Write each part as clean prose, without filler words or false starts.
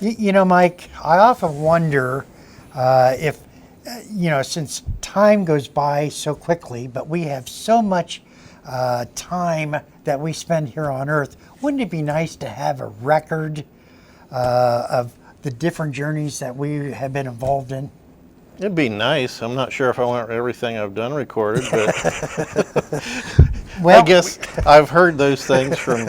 Mike, I often wonder if, since time goes by so quickly, but we have so much time that we spend here on Earth, wouldn't it be nice to have a record of the different journeys that we have been involved in? It'd be nice. I'm not sure if I want everything I've done recorded, but Well, I guess I've heard those things from,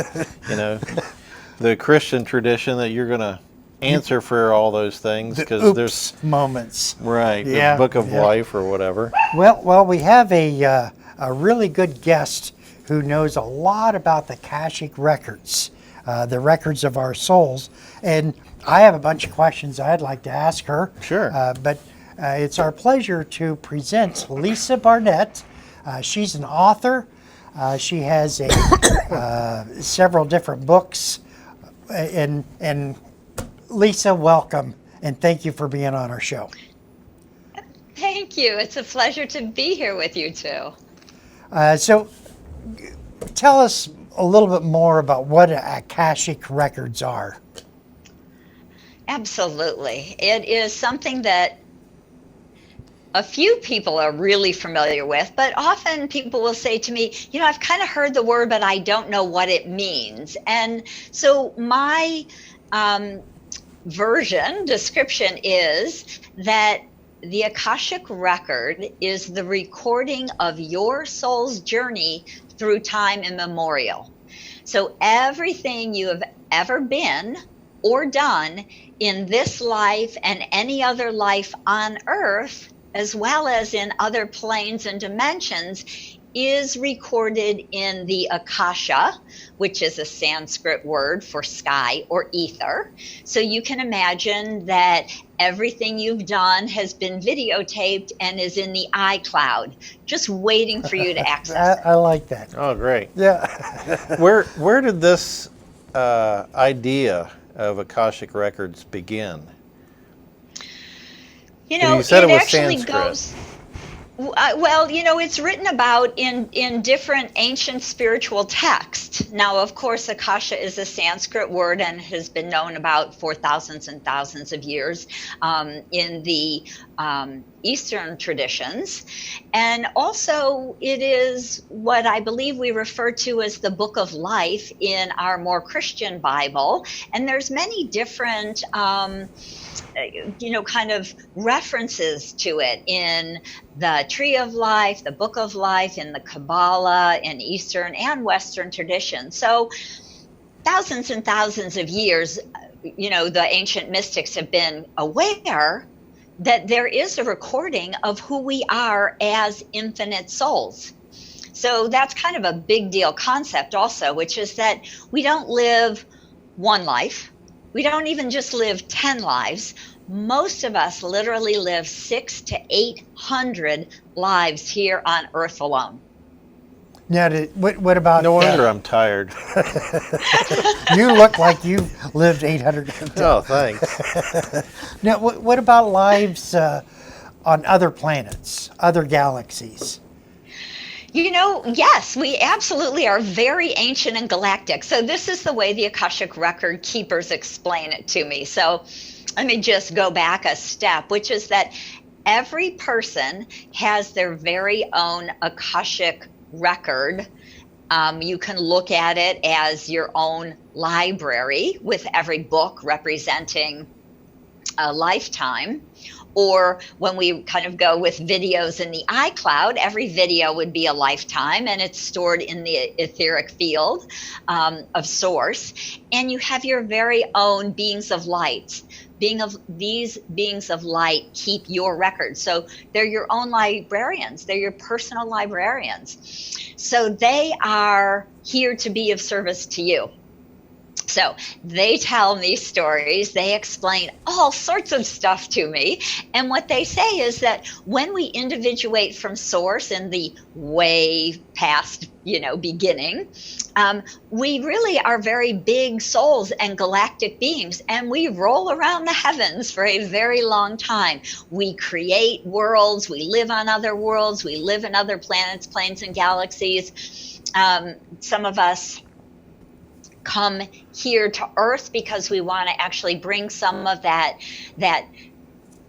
the Christian tradition that you're going to answer for all those things because there's moments. right, Yeah, the Book of yeah. Life or whatever. Well, we have a really good guest who knows a lot about the Akashic Records, the records of our souls, and I have a bunch of questions I'd like to ask her. Sure. But it's our pleasure to present Lisa Barnett. She's an author. She has several different books. And Lisa, welcome, and thank you for being on our show. Thank you. It's a pleasure to be here with you too. So tell us a little bit more about what Akashic Records are. Absolutely. It is something that a few people are really familiar with, but often people will say to me, I've kind of heard the word, but I don't know what it means. And so my description is that the Akashic Record is the recording of your soul's journey through time immemorial. So everything you have ever been or done in this life and any other life on Earth, as well as in other planes and dimensions, is recorded in the Akasha, which is a Sanskrit word for sky or ether. So you can imagine that everything you've done has been videotaped and is in the iCloud, just waiting for you to access it. I like that. Oh, great. Yeah. Where did this idea of Akashic Records begin? You said it was actually Sanskrit. goes. Well, it's written about in different ancient spiritual texts. Now, of course, Akasha is a Sanskrit word and has been known about for thousands and thousands of years in the Eastern traditions. And also, it is what I believe we refer to as the Book of Life in our more Christian Bible. And there's many different kind of references to it in the Tree of Life, the Book of Life, in the Kabbalah, in Eastern and Western traditions. So thousands and thousands of years, the ancient mystics have been aware that there is a recording of who we are as infinite souls. So that's kind of a big deal concept also, which is that we don't live one life. We don't even just live 10 lives. Most of us literally live 600 to 800 lives here on Earth alone. Now, what about... No wonder I'm tired. You look like you've lived 800. Oh, thanks. Now, what about lives on other planets, other galaxies? Yes, we absolutely are very ancient and galactic. So this is the way the Akashic Record keepers explain it to me. So let me just go back a step, which is that every person has their very own Akashic Record. You can look at it as your own library with every book representing a lifetime. Or when we kind of go with videos in the iCloud, every video would be a lifetime and it's stored in the etheric field of source. And you have your very own beings of light. These beings of light keep your records. So they're your own librarians. They're your personal librarians. So they are here to be of service to you. So they tell me stories, they explain all sorts of stuff to me. And what they say is that when we individuate from source in the way past, beginning, we really are very big souls and galactic beings, and we roll around the heavens for a very long time. We create worlds, we live on other worlds, we live in other planets, planes, and galaxies. Some of us come here to Earth because we want to actually bring some of that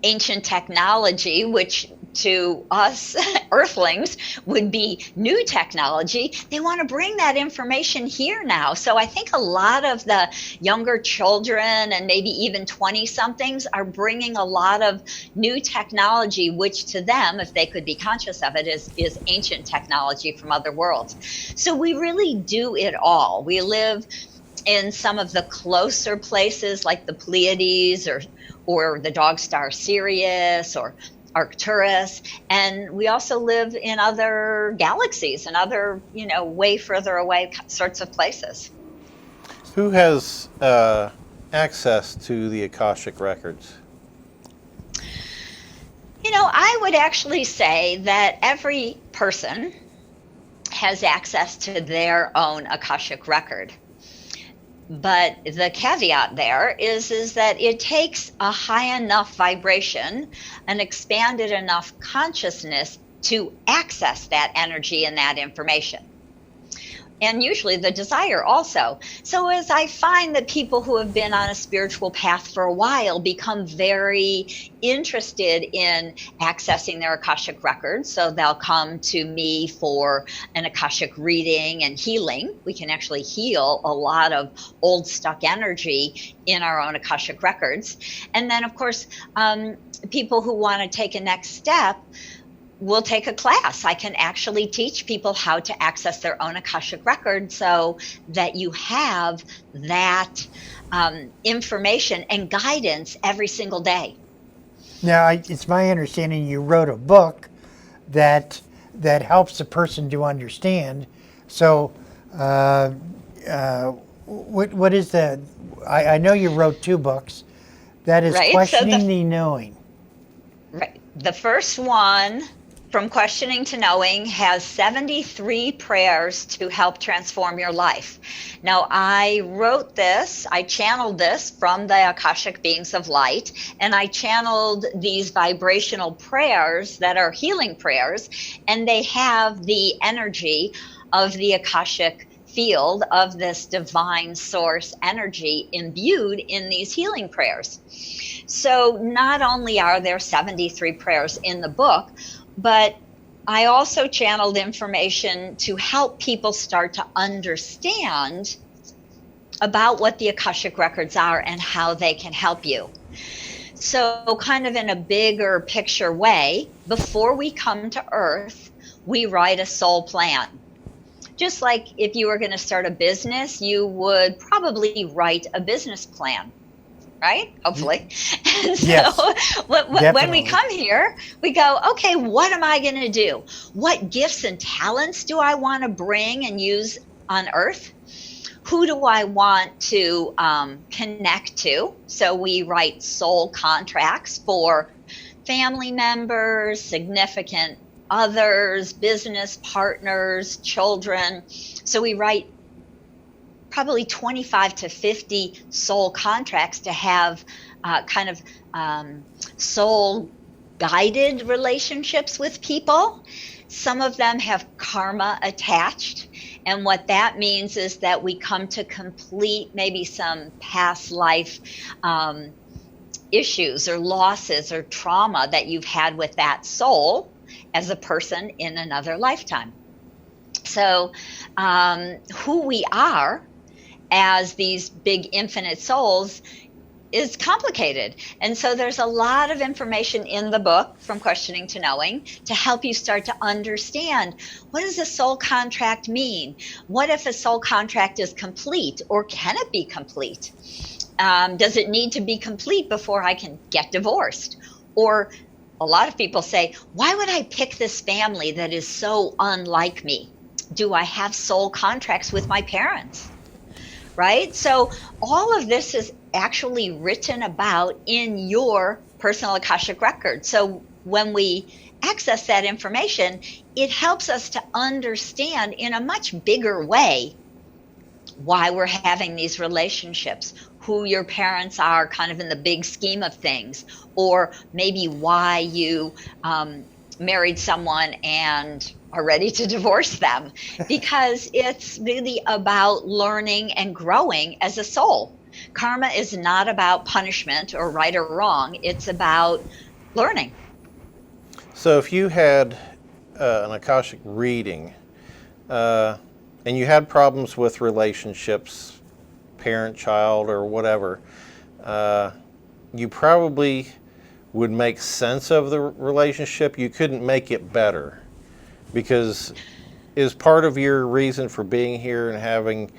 ancient technology, which to us earthlings would be new technology. They want to bring that information here now. So I think a lot of the younger children and maybe even 20 somethings are bringing a lot of new technology, which to them, if they could be conscious of it, is ancient technology from other worlds. So we really do it all. We live in some of the closer places like the Pleiades or the dog star Sirius or Arcturus, and we also live in other galaxies and other, way further away sorts of places. Who has access to the Akashic Records? I would actually say that every person has access to their own Akashic record. But the caveat there is that it takes a high enough vibration, an expanded enough consciousness to access that energy and that information. And usually the desire also. So as I find that people who have been on a spiritual path for a while become very interested in accessing their Akashic records, so they'll come to me for an Akashic reading and healing. We can actually heal a lot of old stuck energy in our own Akashic records. And then, of course, people who want to take a next step, we'll take a class. I can actually teach people how to access their own Akashic record so that you have that information and guidance every single day. Now, it's my understanding you wrote a book that helps the person to understand. So, what is that? I know you wrote 2 books. That is right? Questioning the Knowing. Right. The first one, From Questioning to Knowing, has 73 prayers to help transform your life. Now, I wrote this, I channeled this from the Akashic beings of light, and I channeled these vibrational prayers that are healing prayers, and they have the energy of the Akashic field of this divine source energy imbued in these healing prayers. So not only are there 73 prayers in the book, but I also channeled information to help people start to understand about what the Akashic records are and how they can help you. So kind of in a bigger picture way, before we come to Earth, we write a soul plan. Just like if you were going to start a business, you would probably write a business plan. Right? Hopefully. And so Yes, when we come here, we go, okay, what am I going to do? What gifts and talents do I want to bring and use on Earth? Who do I want to connect to? So we write soul contracts for family members, significant others, business partners, children. So we write probably 25 to 50 soul contracts to have soul guided relationships with people. Some of them have karma attached. And what that means is that we come to complete maybe some past life issues or losses or trauma that you've had with that soul as a person in another lifetime. So who we are as these big infinite souls is complicated. And so there's a lot of information in the book, From Questioning to Knowing, to help you start to understand, what does a soul contract mean? What if a soul contract is complete, or can it be complete? Does it need to be complete before I can get divorced? Or a lot of people say, why would I pick this family that is so unlike me? Do I have soul contracts with my parents? Right? So all of this is actually written about in your personal Akashic record. So when we access that information, it helps us to understand in a much bigger way why we're having these relationships, who your parents are kind of in the big scheme of things, or maybe why you married someone and are ready to divorce them, because it's really about learning and growing as a soul. Karma is not about punishment or right or wrong. It's about learning. So if you had an Akashic reading and you had problems with relationships, parent, child, or whatever, you probably would make sense of the relationship. You couldn't make it better, because is part of your reason for being here and having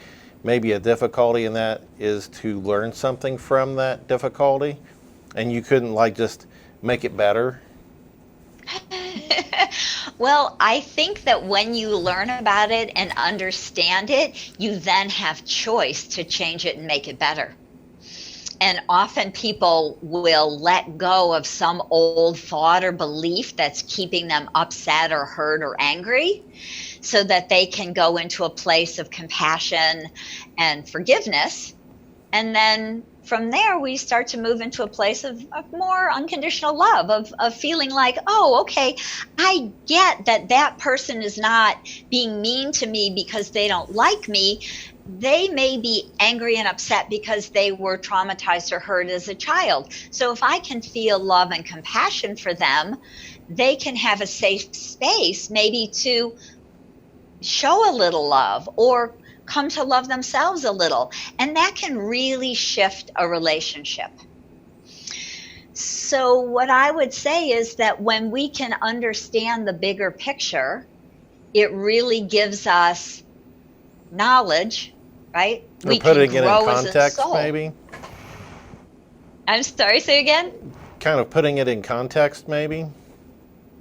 maybe a difficulty in that is to learn something from that difficulty, and you couldn't like just make it better? Well, I think that when you learn about it and understand it, you then have choice to change it and make it better. And often people will let go of some old thought or belief that's keeping them upset or hurt or angry, so that they can go into a place of compassion and forgiveness. And then from there, we start to move into a place of more unconditional love, of feeling like, oh, okay, I get that that person is not being mean to me because they don't like me. They may be angry and upset because they were traumatized or hurt as a child. So if I can feel love and compassion for them, they can have a safe space maybe to show a little love or come to love themselves a little. And that can really shift a relationship. So what I would say is that when we can understand the bigger picture, it really gives us knowledge, right? Or We putting can it in grow as a context, soul. maybe? I'm sorry, say again? Kind of putting it in context, maybe?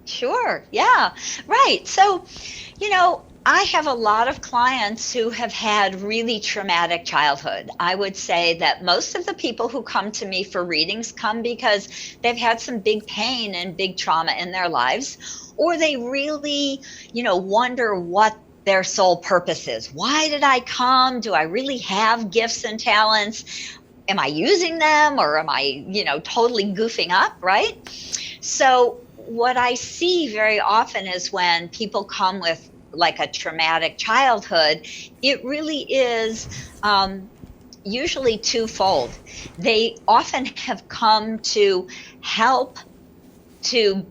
Sure, yeah, right. So, I have a lot of clients who have had really traumatic childhood. I would say that most of the people who come to me for readings come because they've had some big pain and big trauma in their lives, or they really, wonder what their soul purpose is. Why did I come? Do I really have gifts and talents? Am I using them, or am I, totally goofing up, right? So what I see very often is when people come with like a traumatic childhood, it really is usually twofold. They often have come to help, to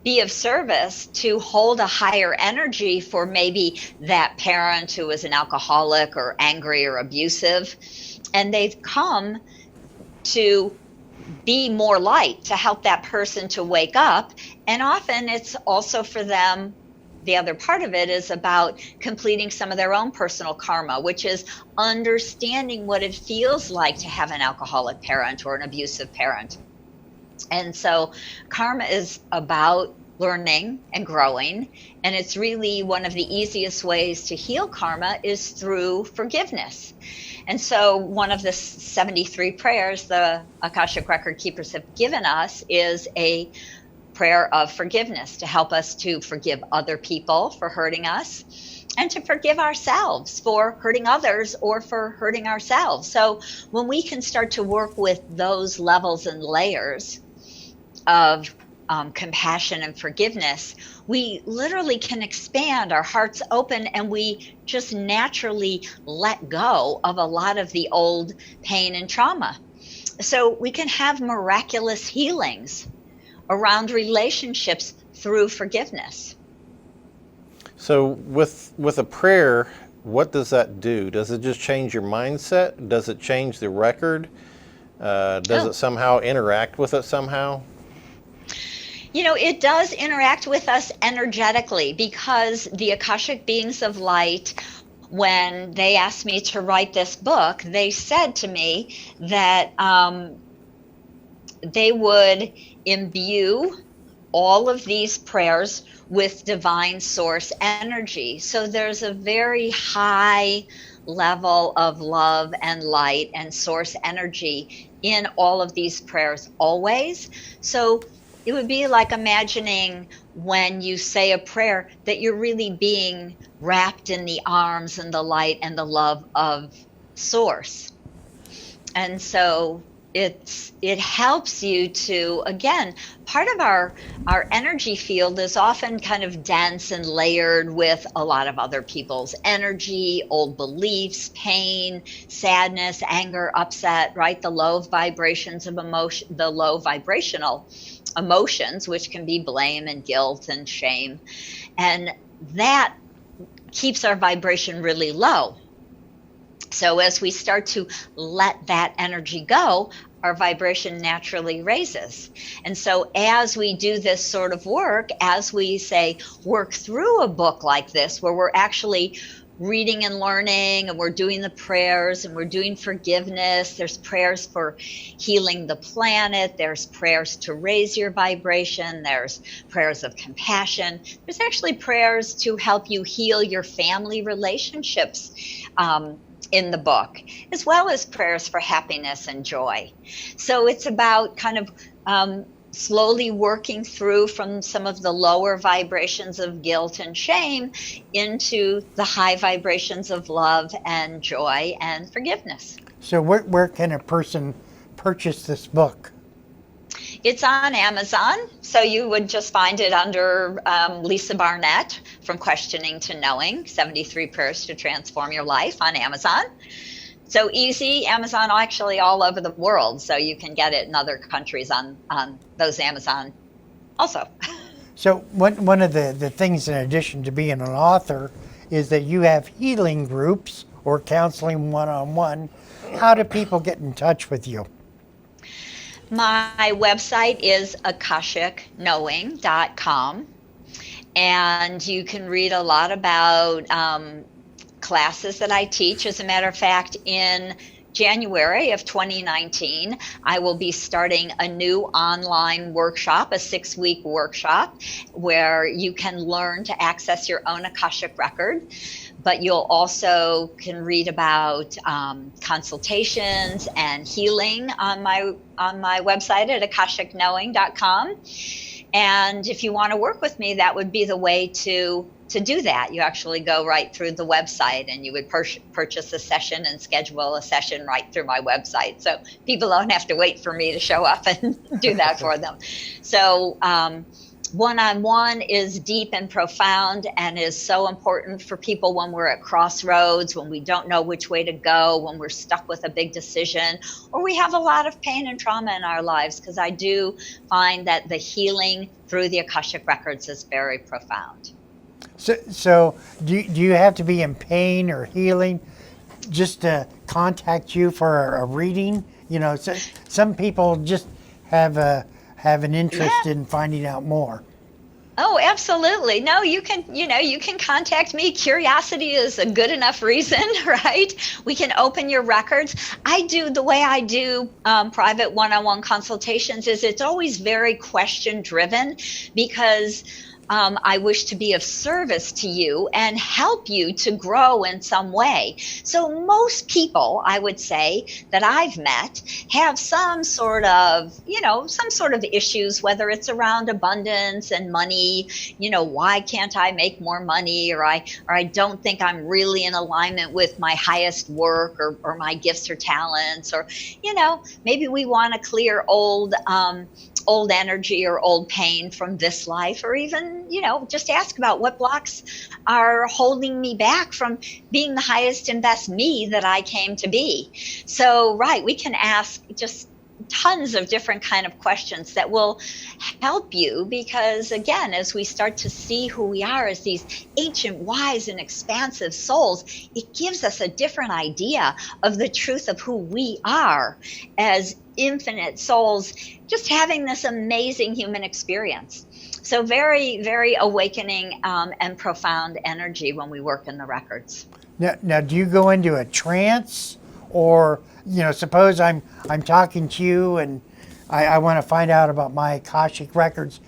be of service, to hold a higher energy for maybe that parent who is an alcoholic or angry or abusive. And they've come to be more light, to help that person to wake up. And often it's also for them, the other part of it is about completing some of their own personal karma, which is understanding what it feels like to have an alcoholic parent or an abusive parent. And so karma is about learning and growing. And it's really one of the easiest ways to heal karma is through forgiveness. And so one of the 73 prayers the Akashic Record Keepers have given us is a prayer of forgiveness, to help us to forgive other people for hurting us and to forgive ourselves for hurting others or for hurting ourselves. So when we can start to work with those levels and layers of compassion and forgiveness, we literally can expand, our hearts open, and we just naturally let go of a lot of the old pain and trauma. So we can have miraculous healings around relationships through forgiveness. So with a prayer, what does that do? Does it just change your mindset? Does it change the record? Does it somehow interact with it somehow? It does interact with us energetically, because the Akashic beings of light, when they asked me to write this book, they said to me that they would imbue all of these prayers with divine source energy. So there's a very high level of love and light and source energy in all of these prayers always. So it would be like imagining when you say a prayer that you're really being wrapped in the arms and the light and the love of source. And so it helps you to, again, part of our energy field is often kind of dense and layered with a lot of other people's energy, old beliefs, pain, sadness, anger, upset, right? The low vibrations of emotion, the low vibrational emotions, which can be blame and guilt and shame, and that keeps our vibration really low. So as we start to let that energy go, our vibration naturally raises. And so as we do this sort of work, as we say, work through a book like this, where we're actually reading and learning, and we're doing the prayers, and we're doing forgiveness, there's prayers for healing the planet, there's prayers to raise your vibration, there's prayers of compassion, there's actually prayers to help you heal your family relationships, in the book, as well as prayers for happiness and joy. So it's about kind of slowly working through from some of the lower vibrations of guilt and shame into the high vibrations of love and joy and forgiveness. So where can a person purchase this book? It's on Amazon, so you would just find it under Lisa Barnett, From Questioning to Knowing, 73 Prayers to Transform Your Life on Amazon. So easy, Amazon actually all over the world, so you can get it in other countries on those Amazon also. So one of the things, in addition to being an author, is that you have healing groups or counseling one-on-one. How do people get in touch with you? My website is akashicknowing.com, and you can read a lot about classes that I teach. As a matter of fact, in January of 2019, I will be starting a new online workshop, a 6-week workshop, where you can learn to access your own Akashic record. But you'll also can read about consultations and healing on my website at akashickknowing.com. And if you want to work with me, that would be the way to do that. You actually go right through the website, and you would purchase a session and schedule a session right through my website. So people don't have to wait for me to show up and do that for them. So one-on-one is deep and profound and is so important for people when we're at crossroads, when we don't know which way to go, when we're stuck with a big decision, or we have a lot of pain and trauma in our lives, because I do find that the healing through the Akashic Records is very profound. So do you have to be in pain or healing just to contact you for a reading? You know, so some people just have an interest in finding out more. Oh, absolutely. No, you can contact me. Curiosity is a good enough reason, right? We can open your records. The way I do private one-on-one consultations is it's always very question driven, because I wish to be of service to you and help you to grow in some way. So most people, I would say, that I've met have some sort of issues, whether it's around abundance and money, why can't I make more money? Or I don't think I'm really in alignment with my highest work or my gifts or talents, or, maybe we want to clear old energy or old pain from this life, or even, just ask about what blocks are holding me back from being the highest and best me that I came to be. So, right, we can ask just tons of different kind of questions that will help you, because again, as we start to see who we are as these ancient, wise, and expansive souls, it gives us a different idea of the truth of who we are as infinite souls, just having this amazing human experience. So very, very awakening and profound energy when we work in the records. Now, do you go into a trance, or suppose I'm talking to you and I want to find out about my Akashic records?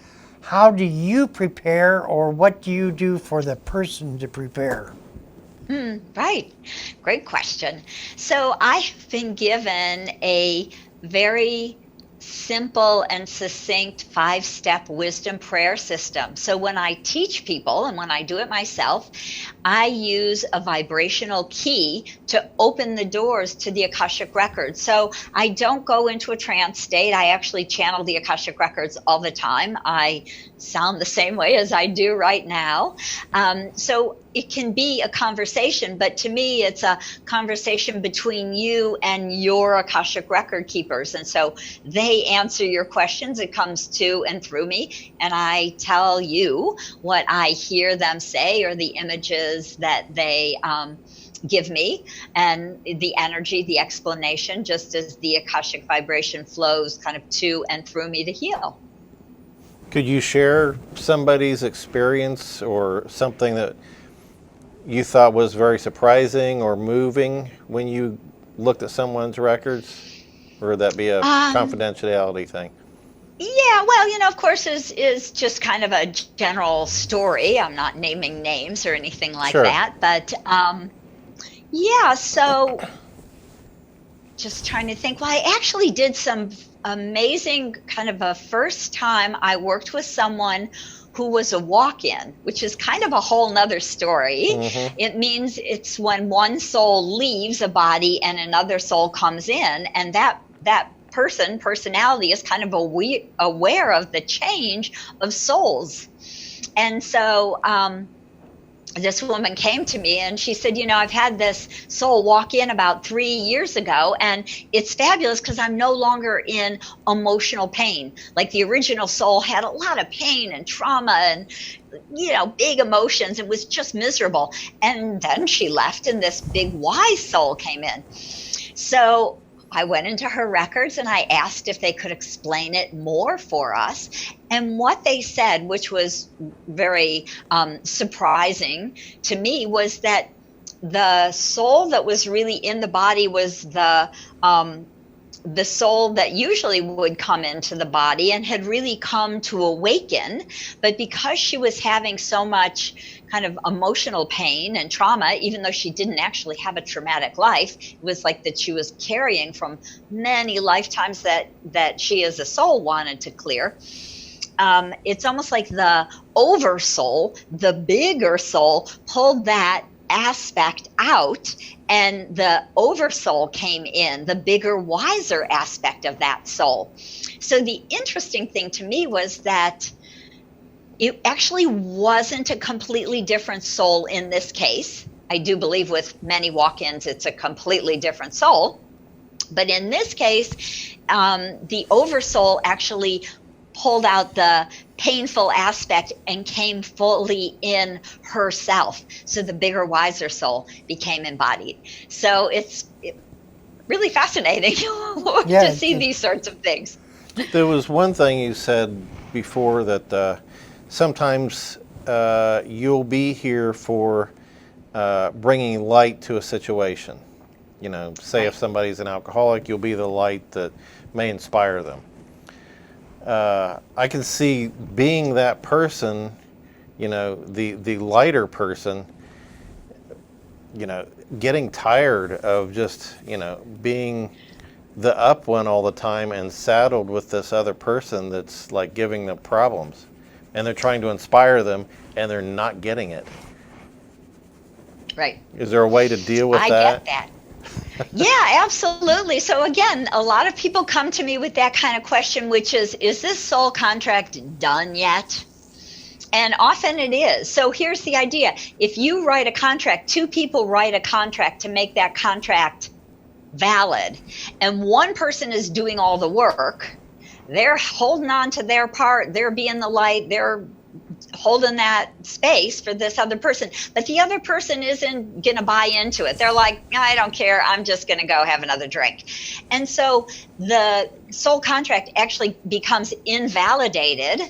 How do you prepare, or what do you do for the person to prepare? Right. Great question. So I've been given a very simple and succinct 5-step wisdom prayer system. So when I teach people and when I do it myself, I use a vibrational key to open the doors to the Akashic Records. So I don't go into a trance state. I actually channel the Akashic Records all the time. I sound the same way as I do right now. So it can be a conversation, but to me, it's a conversation between you and your Akashic Record keepers. And so they answer your questions. It comes to and through me, and I tell you what I hear them say or the images that they give me, and the energy, the explanation, just as the Akashic vibration flows kind of to and through me to heal. Could you share somebody's experience or something that you thought was very surprising or moving when you looked at someone's records? Or would that be a confidentiality thing? Yeah, well, of course, is just kind of a general story. I'm not naming names or anything like Sure. that. But yeah, so just trying to think. Well, I actually did some amazing kind of a first time I worked with someone who was a walk-in, which is kind of a whole nother story. Mm-hmm. It means it's when one soul leaves a body and another soul comes in, and that personality is kind of aware of the change of souls. And so this woman came to me and she said, I've had this soul walk in about 3 years ago, and it's fabulous because I'm no longer in emotional pain. Like the original soul had a lot of pain and trauma and, big emotions. It was just miserable. And then she left and this big wise soul came in. So I went into her records and I asked if they could explain it more for us. And what they said, which was very surprising to me, was that the soul that was really in the body was the soul that usually would come into the body and had really come to awaken. But because she was having so much kind of emotional pain and trauma, even though she didn't actually have a traumatic life, it was like that she was carrying from many lifetimes that she as a soul wanted to clear. It's almost like the oversoul, the bigger soul, pulled that aspect out, and the oversoul came in, the bigger, wiser aspect of that soul. So the interesting thing to me was that it actually wasn't a completely different soul in this case. I do believe with many walk-ins, it's a completely different soul. But in this case, the oversoul actually pulled out the painful aspect and came fully in herself. So the bigger, wiser soul became embodied. So it's really fascinating to see these sorts of things. There was one thing you said before that sometimes you'll be here for bringing light to a situation. Say if somebody's an alcoholic, you'll be the light that may inspire them. I can see being that person, the lighter person, getting tired of just, being the up one all the time and saddled with this other person that's like giving them problems. And they're trying to inspire them and they're not getting it. Right. Is there a way to deal with that? I get that. Yeah, absolutely. So again, a lot of people come to me with that kind of question, which is this soul contract done yet? And often it is. So here's the idea. If you write a contract, two people write a contract to make that contract valid, and one person is doing all the work, they're holding on to their part, they're being the light, they're holding that space for this other person, but the other person isn't going to buy into it. They're like, I don't care, I'm just going to go have another drink. And so the soul contract actually becomes invalidated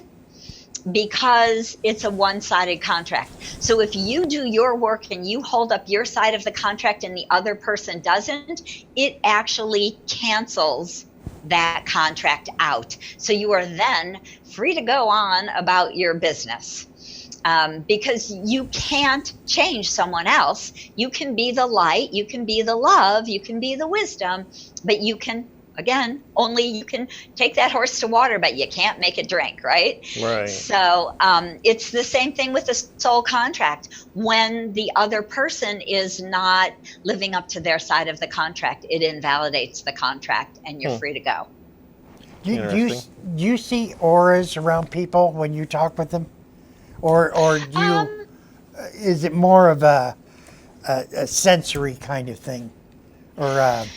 because it's a one-sided contract. So if you do your work and you hold up your side of the contract and the other person doesn't, it actually cancels that contract out. So you are then free to go on about your business, because you can't change someone else. You can be the light, you can be the love, you can be the wisdom, but you can Again, only you can take that horse to water, but you can't make it drink, right? Right. So it's the same thing with the soul contract. When the other person is not living up to their side of the contract, it invalidates the contract, and you're free to go. Do you see auras around people when you talk with them, or do you? Is it more of a sensory kind of thing, or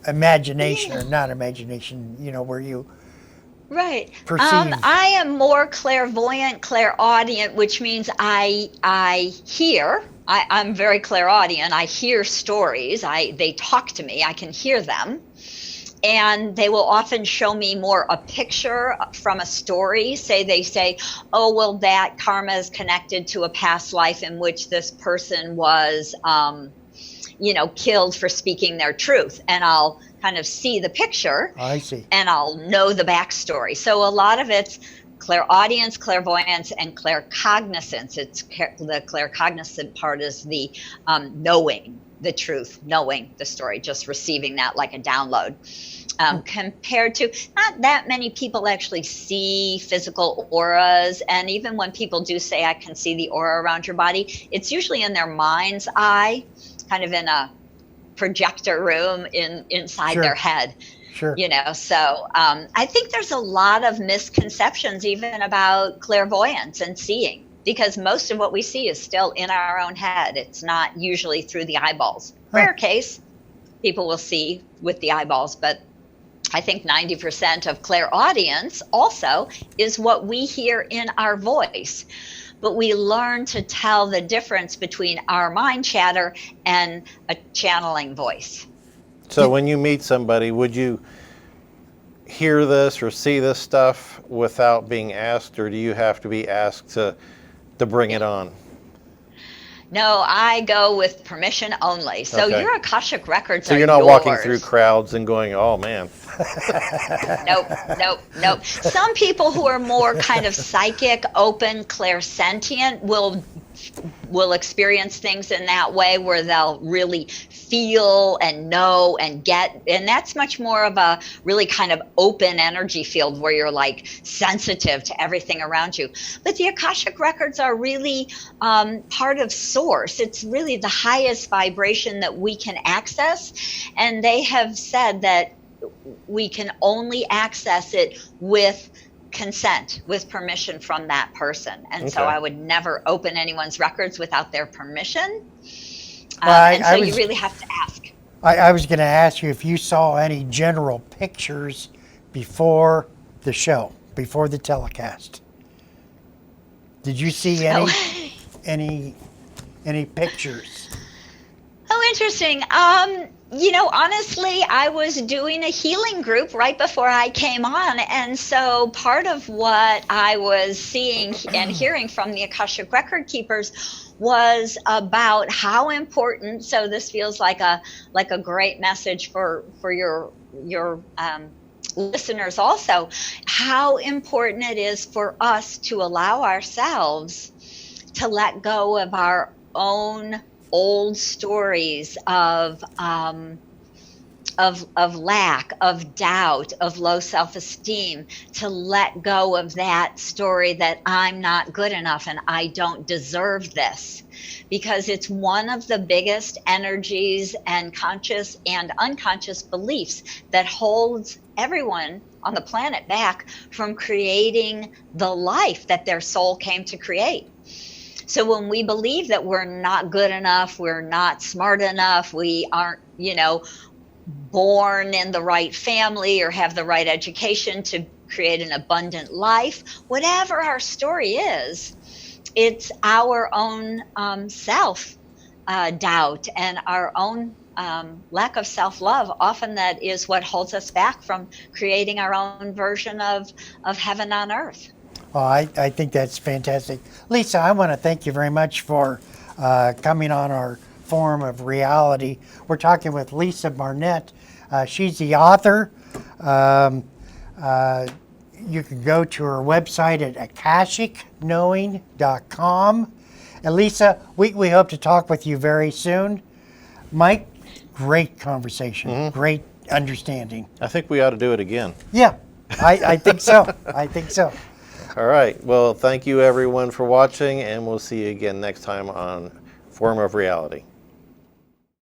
imagination, or not imagination? You know, where you Right. perceive. I am more clairvoyant, clairaudient, which means I hear. I'm very clairaudient. I hear stories. They talk to me. I can hear them. And they will often show me more a picture from a story. They say, oh, well, that karma is connected to a past life in which this person was, killed for speaking their truth. And I'll kind of see the picture. I see. And I'll know the backstory. So a lot of it's clairaudience, clairvoyance, and claircognizance. The claircognizant part is the knowing the truth, knowing the story, just receiving that like a download. Compared to not that many people actually see physical auras. And even when people do say, I can see the aura around your body, it's usually in their mind's eye, kind of in a projector room inside Sure. their head. Sure. So I think there's a lot of misconceptions even about clairvoyance and seeing, because most of what we see is still in our own head. It's not usually through the eyeballs. Rare case, people will see with the eyeballs, but I think 90% of clairaudience also is what we hear in our voice. But we learn to tell the difference between our mind chatter and a channeling voice. So when you meet somebody, would you hear this or see this stuff without being asked, or do you have to be asked to bring it on? No, I go with permission only. So Okay. your Akashic Records So are you're not yours. walking through crowds and going, oh man. Nope. Some people who are more kind of psychic, open, clairsentient will experience things in that way, where they'll really feel and know and get, and that's much more of a really kind of open energy field where you're like sensitive to everything around you. But the Akashic Records are really part of source. It's really the highest vibration that we can access, and they have said that we can only access it with consent, with permission from that person. And so Okay. I would never open anyone's records without their permission. Well, And you really have to ask. I was going to ask you if you saw any general pictures before the show, before the telecast. Did you see any pictures? Oh, interesting. Honestly, I was doing a healing group right before I came on. And so part of what I was seeing and hearing from the Akashic Record Keepers was about how important, so this feels like a great message for your listeners also, how important it is for us to allow ourselves to let go of our own old stories of lack, of doubt, of low self-esteem, to let go of that story that I'm not good enough and I don't deserve this, because it's one of the biggest energies and conscious and unconscious beliefs that holds everyone on the planet back from creating the life that their soul came to create. So when we believe that we're not good enough, we're not smart enough, we aren't, born in the right family or have the right education to create an abundant life, whatever our story is, it's our own self-doubt and our own lack of self-love. Often that is what holds us back from creating our own version of heaven on earth. Oh, I think that's fantastic. Lisa, I want to thank you very much for coming on our Forum of Reality. We're talking with Lisa Barnett. She's the author. You can go to her website at akashicknowing.com. And Lisa, we hope to talk with you very soon. Mike, great conversation. Great understanding. I think we ought to do it again. Yeah, I think so. I think so. All right. Well, thank you everyone for watching, and we'll see you again next time on Form of Reality.